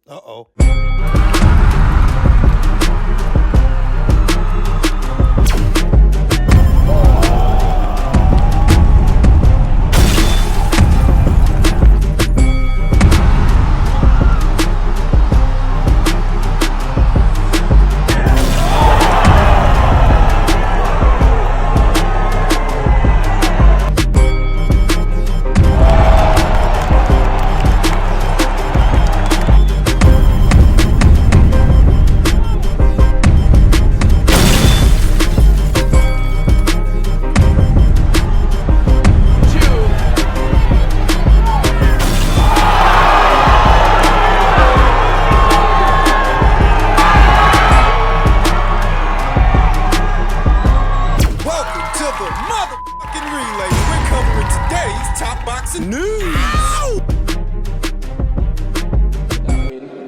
Uh-oh.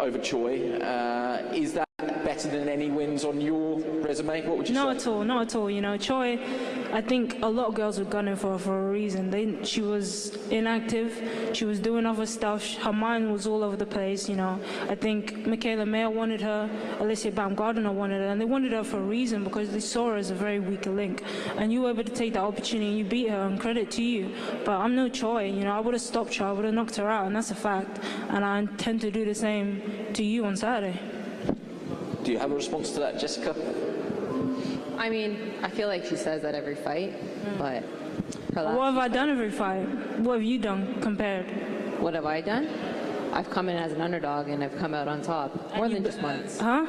Over Choi, is that better than any wins on your resume? What would you say? Not at all. You know, Choi, I think a lot of girls were gunning for her for a reason. She was inactive. She was doing other stuff. Her mind was all over the place. You know, I think Michaela Mayer wanted her, Alicia Baumgardner wanted her, and they wanted her for a reason because they saw her as a very weak link. And you were able to take that opportunity and you beat her, and credit to you. But I'm no Choi. You know, I would have stopped her. I would have knocked her out, and that's a fact. And I intend to do the same to you on Saturday. Do you have a response to that, Jessica? I mean, I feel like she says that every fight, but what have I done every fight? What have you done compared? What have I done? I've come in as an underdog and I've come out on top more than just once. Huh?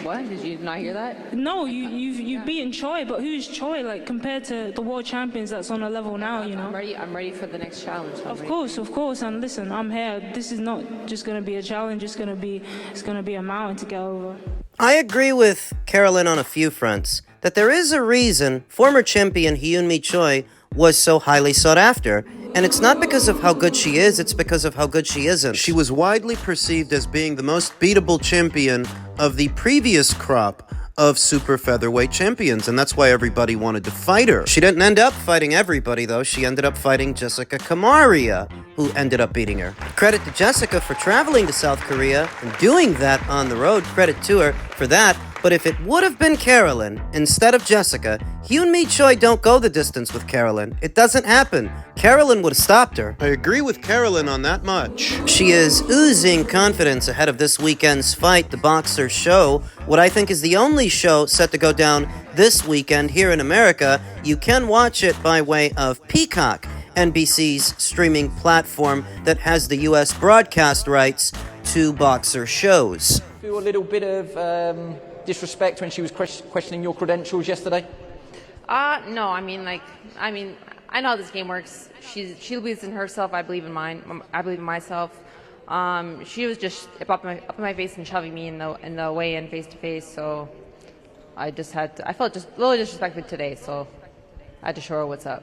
What? Did you not hear that? No, you've beaten Choi, but who's Choi like compared to the world champions that's on a level now? You know. I'm ready for the next challenge. Of course. And listen, I'm here. This is not just going to be a challenge. It's going to be a mountain to get over. I agree with Carolyn on a few fronts, that there is a reason former champion Hyun-Mi Choi was so highly sought after. And it's not because of how good she is, it's because of how good she isn't. She was widely perceived as being the most beatable champion of the previous crop of super featherweight champions, and that's why everybody wanted to fight her. She didn't end up fighting everybody, though. She ended up fighting Jessica Camara, who ended up beating her. Credit to Jessica for traveling to South Korea and doing that on the road. Credit to her for that. But if it would have been Carolyn instead of Jessica, Hyun-Mi Choi don't go the distance with Carolyn. It doesn't happen. Carolyn would have stopped her. I agree with Carolyn on that much. She is oozing confidence ahead of this weekend's fight, the Boxer Show, what I think is the only show set to go down this weekend here in America. You can watch it by way of Peacock, NBC's streaming platform that has the U.S. broadcast rights to Boxer shows. Feel a little bit of disrespect when she was questioning your credentials yesterday? No. I mean, I know how this game works. She believes in herself. I believe in mine. I believe in myself. She was just up in my face and shoving me in the weigh-in face to face. So I felt just a little disrespected today. So I had to show her what's up.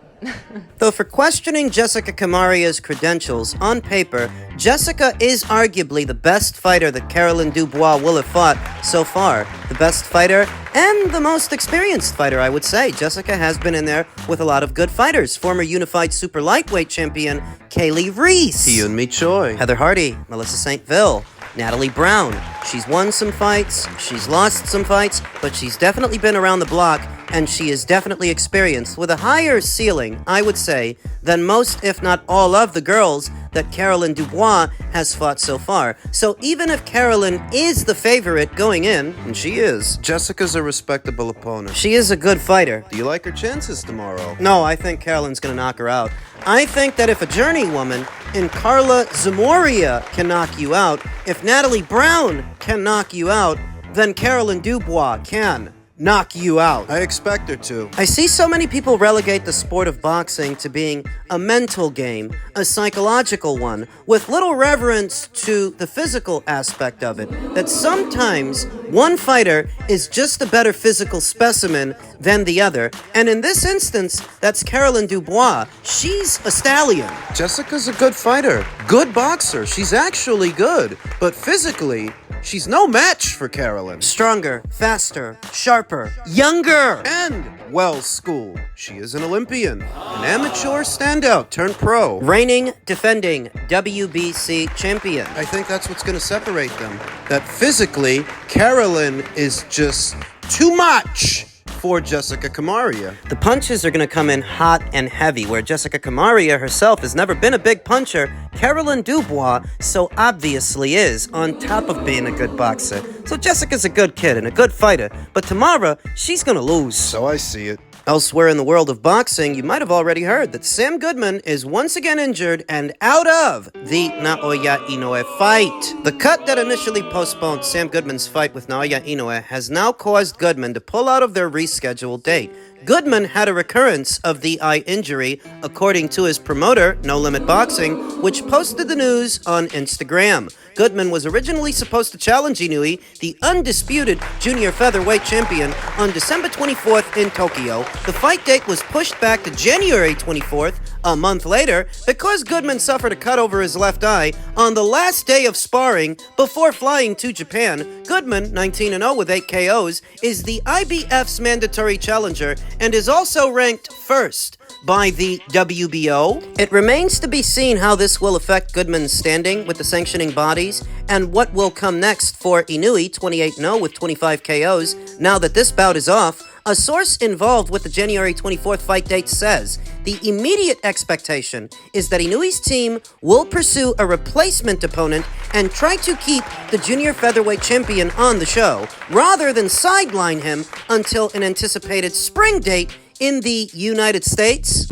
Though for questioning Jessica Camara's credentials, on paper, Jessica is arguably the best fighter that Caroline Dubois will have fought so far. The best fighter and the most experienced fighter, I would say. Jessica has been in there with a lot of good fighters. Former unified super lightweight champion Kaylee Reese. Hyun-Mi Choi. Heather Hardy, Melissa St. Ville, Natalie Brown. She's won some fights, she's lost some fights, but she's definitely been around the block, and she is definitely experienced with a higher ceiling, I would say, than most, if not all, of the girls that Caroline Dubois has fought so far. So even if Caroline is the favorite going in, and she is, Jessica's a respectable opponent. she is a good fighter. Do you like her chances tomorrow? No, I think Caroline's gonna knock her out. I think that if a journeywoman in Carla Zamoria can knock you out, if Natalie Brown can knock you out, then Caroline Dubois can knock you out. I expect her to. I see so many people relegate the sport of boxing to being a mental game, a psychological one, with little reverence to the physical aspect of it, that sometimes one fighter is just a better physical specimen than the other, and in this instance, that's Caroline Dubois. She's a stallion. Jessica's a good fighter, good boxer. She's actually good, but physically, she's no match for Carolyn. Stronger, faster, sharper, younger. And well-schooled. She is an Olympian, an amateur standout turned pro. Reigning, defending WBC champion. I think that's what's going to separate them. That physically, Carolyn is just too much for Jessica Camara. The punches are going to come in hot and heavy, where Jessica Camara herself has never been a big puncher. Carolyn Dubois so obviously is, on top of being a good boxer. So Jessica's a good kid and a good fighter, but Tamara, she's going to lose. So I see it. Elsewhere in the world of boxing, you might have already heard that Sam Goodman is once again injured and out of the Naoya Inoue fight. The cut that initially postponed Sam Goodman's fight with Naoya Inoue has now caused Goodman to pull out of their rescheduled date. Goodman had a recurrence of the eye injury, according to his promoter, No Limit Boxing, which posted the news on Instagram. Goodman was originally supposed to challenge Inoue, the undisputed junior featherweight champion, on December 24th in Tokyo. The fight date was pushed back to January 24th, a month later, because Goodman suffered a cut over his left eye on the last day of sparring before flying to Japan. Goodman, 19-0 with 8 KOs, is the IBF's mandatory challenger and is also ranked first by the WBO. It remains to be seen how this will affect Goodman's standing with the sanctioning bodies and what will come next for Inoue, 28-0 with 25 KOs. Now that this bout is off, a source involved with the January 24th fight date says the immediate expectation is that Inoue's team will pursue a replacement opponent and try to keep the junior featherweight champion on the show, rather than sideline him until an anticipated spring date in the United States.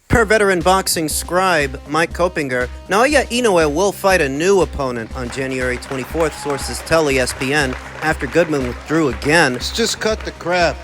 Per veteran boxing scribe Mike Kopinger, Naoya Inoue will fight a new opponent on January 24th, sources tell ESPN, after Goodman withdrew again. Let's just cut the crap.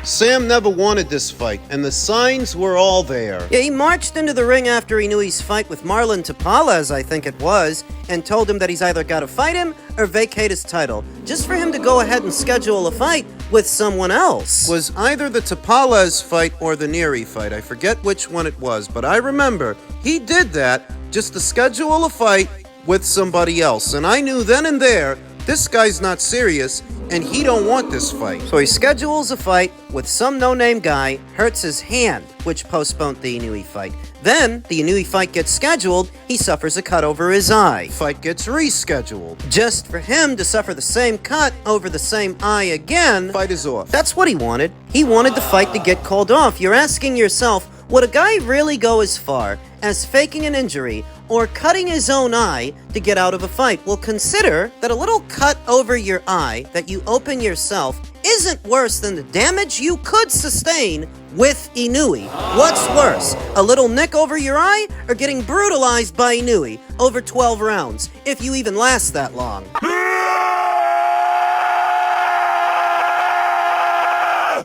Sam never wanted this fight, and the signs were all there. Yeah, he marched into the ring after Inoue's fight with Marlon Tapales, I think it was, and told him that he's either got to fight him or vacate his title, just for him to go ahead and schedule a fight with someone else. Was either the Tapales fight or the Neri fight. I forget which one it was, but I remember he did that just to schedule a fight with somebody else, and I knew then and there this guy's not serious, and he don't want this fight. So he schedules a fight with some no-name guy, hurts his hand, which postponed the Inoue fight. Then, the Inoue fight gets scheduled, he suffers a cut over his eye. Fight gets rescheduled. Just for him to suffer the same cut over the same eye again. Fight is off. That's what he wanted. He wanted the fight to get called off. You're asking yourself, would a guy really go as far as faking an injury or cutting his own eye to get out of a fight? Well, consider that a little cut over your eye that you open yourself isn't worse than the damage you could sustain with Inoue. What's worse, a little nick over your eye or getting brutalized by Inoue over 12 rounds, if you even last that long?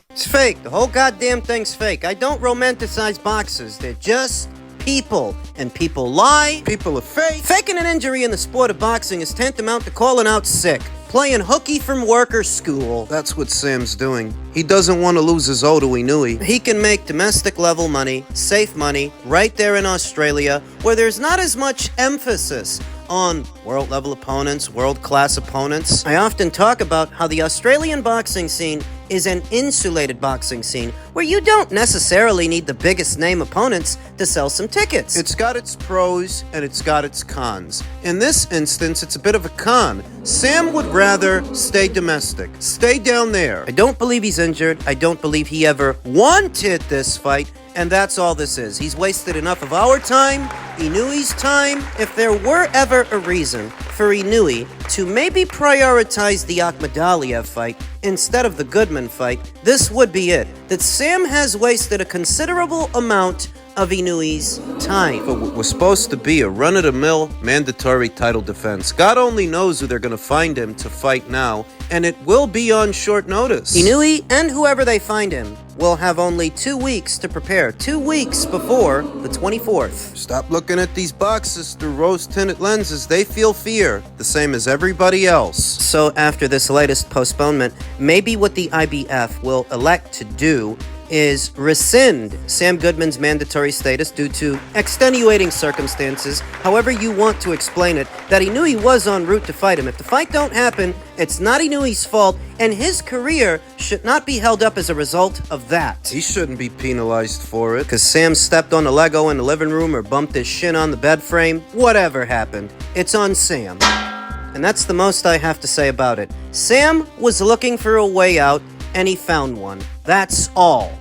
It's fake. The whole goddamn thing's fake. I don't romanticize boxers. They're just people. And people lie. People are fake. Faking an injury in the sport of boxing is tantamount to calling out sick. Playing hooky from work or school. That's what Sam's doing. He doesn't want to lose his O to Inoue. He can make domestic level money, safe money, right there in Australia, where there's not as much emphasis on world level opponents, world class opponents. I often talk about how the Australian boxing scene is an insulated boxing scene where you don't necessarily need the biggest name opponents to sell some tickets. It's got its pros and it's got its cons. In this instance, it's a bit of a con. Sam would rather stay domestic. Stay down there. I don't believe he's injured. I don't believe he ever wanted this fight. And that's all this is. He's wasted enough of our time, Inoue's time. If there were ever a reason for Inoue to maybe prioritize the Akhmadaliev fight instead of the Goodman fight, this would be it. That Sam has wasted a considerable amount of Inoue's time. But what was supposed to be a run-of-the-mill mandatory title defense. God only knows who they're going to find him to fight now, and it will be on short notice. Inoue and whoever they find him will have only 2 weeks to prepare. 2 weeks before the 24th. Stop looking at these boxes through rose-tinted lenses. They feel fear, the same as everybody else. So after this latest postponement, maybe what the IBF will elect to do is rescind Sam Goodman's mandatory status due to extenuating circumstances, however you want to explain it, that Inoue was en route to fight him. If the fight don't happen, it's not Inoue's fault, and his career should not be held up as a result of that. He shouldn't be penalized for it. Because Sam stepped on the Lego in the living room or bumped his shin on the bed frame, whatever happened, it's on Sam. And that's the most I have to say about it. Sam was looking for a way out, and he found one. That's all.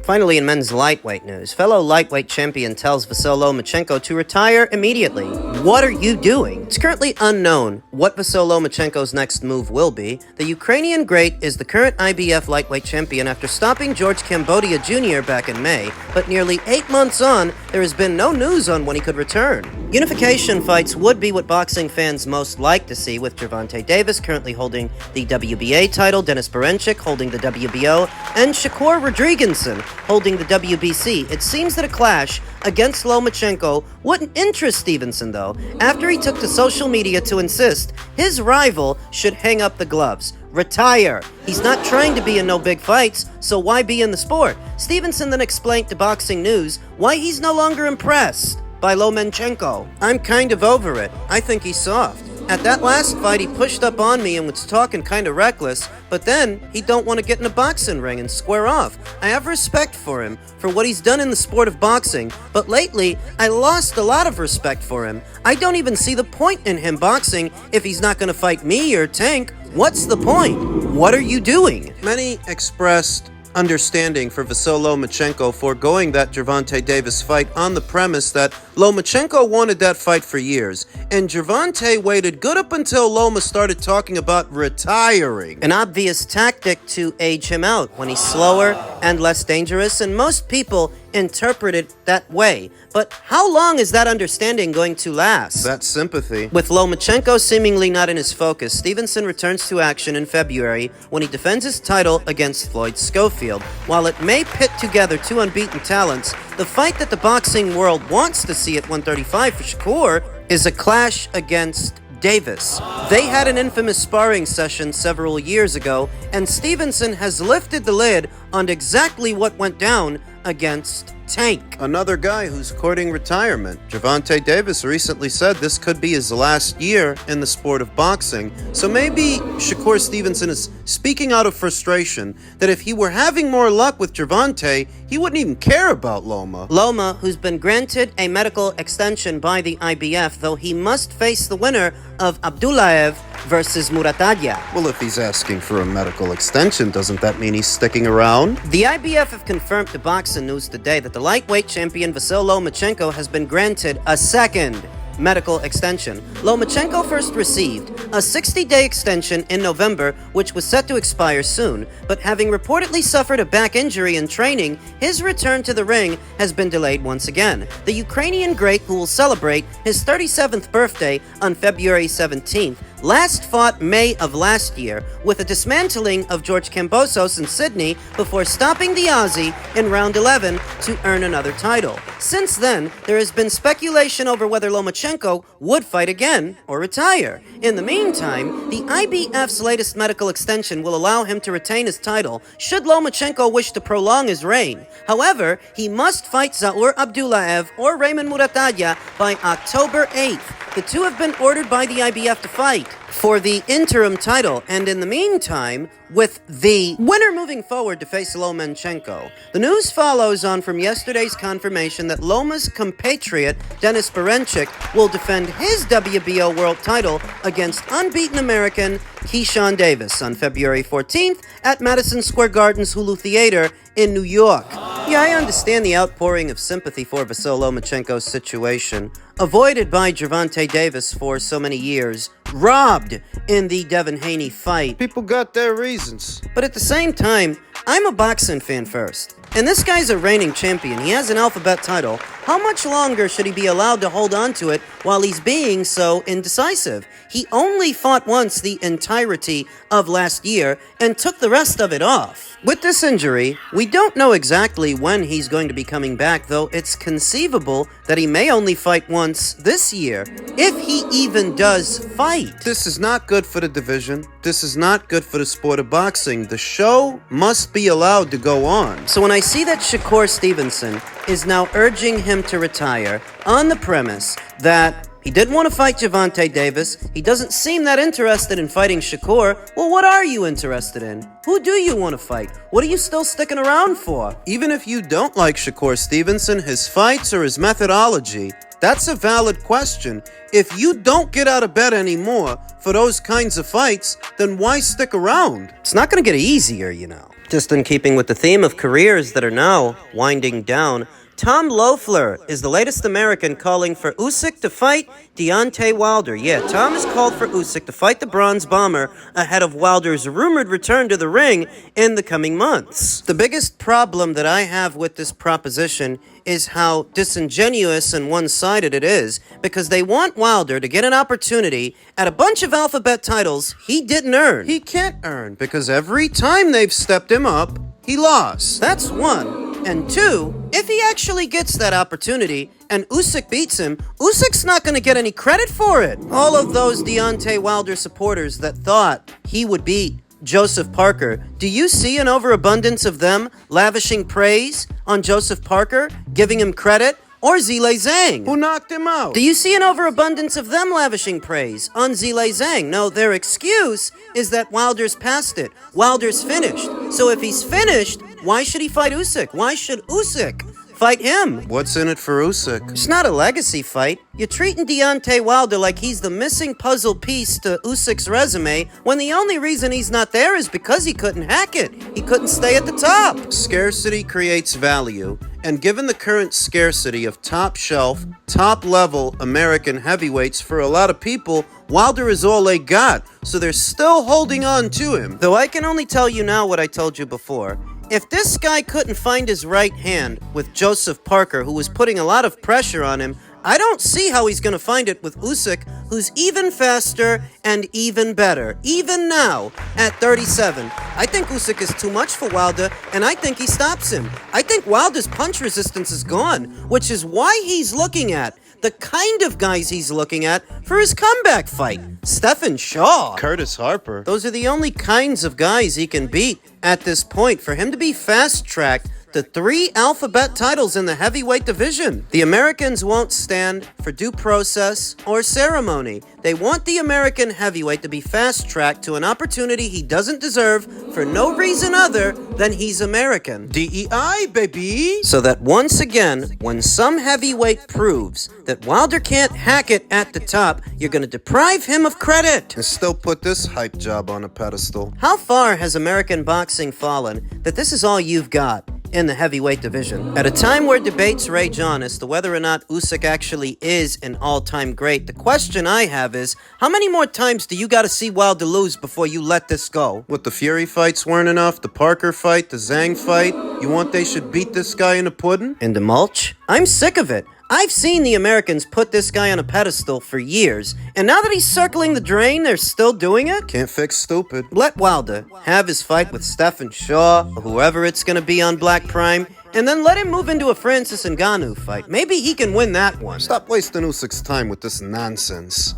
Finally, in men's lightweight news, fellow lightweight champion tells Vasyl Lomachenko to retire immediately. What are you doing? It's currently unknown what Vasyl Lomachenko's next move will be. The Ukrainian great is the current IBF lightweight champion after stopping George Cambodia Jr. back in May, but nearly 8 months on, there has been no news on when he could return. Unification fights would be what boxing fans most like to see, with Gervonta Davis currently holding the WBA title, Denis Berinchyk holding the WBO, and Shakur Rodriguezson holding the WBC. It seems that a clash against Lomachenko wouldn't interest Stevenson, though, after he took to social media to insist his rival should hang up the gloves. Retire. He's not trying to be in no big fights, so why be in the sport? Stevenson then explained to Boxing News why he's no longer impressed by Lomachenko. I'm kind of over it. I think he's soft. At that last fight, he pushed up on me and was talking kind of reckless, but then he don't want to get in a boxing ring and square off. I have respect for him, for what he's done in the sport of boxing, but lately, I lost a lot of respect for him. I don't even see the point in him boxing if he's not going to fight me or Tank. What's the point? What are you doing? Many expressed understanding for Vasyl Lomachenko foregoing that Gervonta Davis fight on the premise that Lomachenko wanted that fight for years, and Gervonta waited good up until Loma started talking about retiring. An obvious tactic to age him out when he's slower and less dangerous, and most people interpret it that way. But how long is that understanding going to last? That sympathy. With Lomachenko seemingly not in his focus, Stevenson returns to action in February when he defends his title against Floyd Schofield. While it may pit together two unbeaten talents, the fight that the boxing world wants to see at 135 for Shakur is a clash against Davis. They had an infamous sparring session several years ago, and Stevenson has lifted the lid on exactly what went down against Tank. Another guy who's courting retirement. Gervonta Davis recently said this could be his last year in the sport of boxing, so maybe Shakur Stevenson is speaking out of frustration that if he were having more luck with Gervonta, he wouldn't even care about Loma. Loma, who's been granted a medical extension by the IBF, though he must face the winner of Abdullaev versus Muratadya. Well, if he's asking for a medical extension, doesn't that mean he's sticking around? The IBF have confirmed to Boxing News today that the lightweight champion Vasyl Lomachenko has been granted a second medical extension. Lomachenko first received a 60-day extension in November, which was set to expire soon, but having reportedly suffered a back injury in training, his return to the ring has been delayed once again. The Ukrainian great, who will celebrate his 37th birthday on February 17th, last fought May of last year with a dismantling of George Kambosos in Sydney before stopping the Aussie in round 11 to earn another title. Since then, there has been speculation over whether Lomachenko would fight again or retire. In the meantime, the IBF's latest medical extension will allow him to retain his title should Lomachenko wish to prolong his reign. However, he must fight Zaur Abdullaev or Raymond Muratadya by October 8th. The two have been ordered by the IBF to fight for the interim title, and in the meantime, with the winner moving forward to face Lomachenko. The news follows on from yesterday's confirmation that Loma's compatriot, Denis Berinchyk, will defend his WBO world title against unbeaten American Keyshawn Davis on February 14th at Madison Square Garden's Hulu Theater in New York. Yeah, I understand the outpouring of sympathy for Vasyl Lomachenko's situation, avoided by Gervonta Davis for so many years, robbed in the Devin Haney fight. People got their reasons. But at the same time, I'm a boxing fan first. And this guy's a reigning champion. He has an alphabet title. How much longer should he be allowed to hold on to it while he's being so indecisive? He only fought once the entirety of last year and took the rest of it off. With this injury, we don't know exactly when he's going to be coming back, though it's conceivable that he may only fight once this year, if he even does fight. This is not good for the division. this is not good for the sport of boxing. The show must be allowed to go on. So when I see that Shakur Stevenson is now urging him to retire on the premise that he didn't want to fight Gervonta Davis, he doesn't seem that interested in fighting Shakur, well, what are you interested in? Who do you want to fight? What are you still sticking around for? Even if you don't like Shakur Stevenson, his fights or his methodology, that's a valid question. If you don't get out of bed anymore for those kinds of fights, then why stick around? It's not going to get easier, you know. Just in keeping with the theme of careers that are now winding down, Tom Loeffler is the latest American calling for Usyk to fight Deontay Wilder. Yeah, Tom has called for Usyk to fight the Bronze Bomber ahead of Wilder's rumored return to the ring in the coming months. The biggest problem that I have with this proposition is how disingenuous and one-sided it is, because they want Wilder to get an opportunity at a bunch of alphabet titles he didn't earn. He can't earn because every time they've stepped him up, he lost. That's one. And two, if he actually gets that opportunity and Usyk beats him, Usyk's not going to get any credit for it. All of those Deontay Wilder supporters that thought he would beat Joseph Parker, do you see an overabundance of them lavishing praise on Joseph Parker, giving him credit? Or Zhilei Zhang, Who knocked him out? do you see an overabundance of them lavishing praise on Zhilei Zhang? No, their excuse is that Wilder's past it. Wilder's finished. So if he's finished, why should he fight Usyk? Why should Usyk fight him? What's in it for Usyk? It's not a legacy fight. You're treating Deontay Wilder like he's the missing puzzle piece to Usyk's resume when the only reason he's not there is because he couldn't hack it. He couldn't stay at the top. Scarcity creates value, and given the current scarcity of top-shelf, top-level American heavyweights for a lot of people, Wilder is all they got, so they're still holding on to him. Though I can only tell you now what I told you before. If this guy couldn't find his right hand with Joseph Parker, who was putting a lot of pressure on him, I don't see how he's going to find it with Usyk, who's even faster and even better, even now at 37. I think Usyk is too much for Wilder, and I think he stops him. I think Wilder's punch resistance is gone, which is why he's looking at the kind of guys he's looking at for his comeback fight. Stephen Shaw. Curtis Harper. Those are the only kinds of guys he can beat at this point. For him to be fast-tracked to 3 alphabet titles in the heavyweight division. The Americans won't stand for due process or ceremony. They want the American heavyweight to be fast-tracked to an opportunity he doesn't deserve for no reason other than he's American. DEI, baby! So that once again, when some heavyweight proves that Wilder can't hack it at the top, you're going to deprive him of credit. And still put this hype job on a pedestal. How far has American boxing fallen that this is all you've got in the heavyweight division? At a time where debates rage on as to whether or not Usyk actually is an all-time great, the question I have is, how many more times do you gotta see Wilder lose before you let this go? What, the Fury fights weren't enough? The Parker fight? The Zhang fight? You want they should beat this guy in the pudding? In the mulch? I'm sick of it. I've seen the Americans put this guy on a pedestal for years, and now that he's circling the drain, they're still doing it? Can't fix stupid. Let Wilder have his fight with Stephen Shaw, or whoever it's gonna be on Black Prime, and then let him move into a Francis Ngannou fight. Maybe he can win that one. Stop wasting Usyk's time with this nonsense.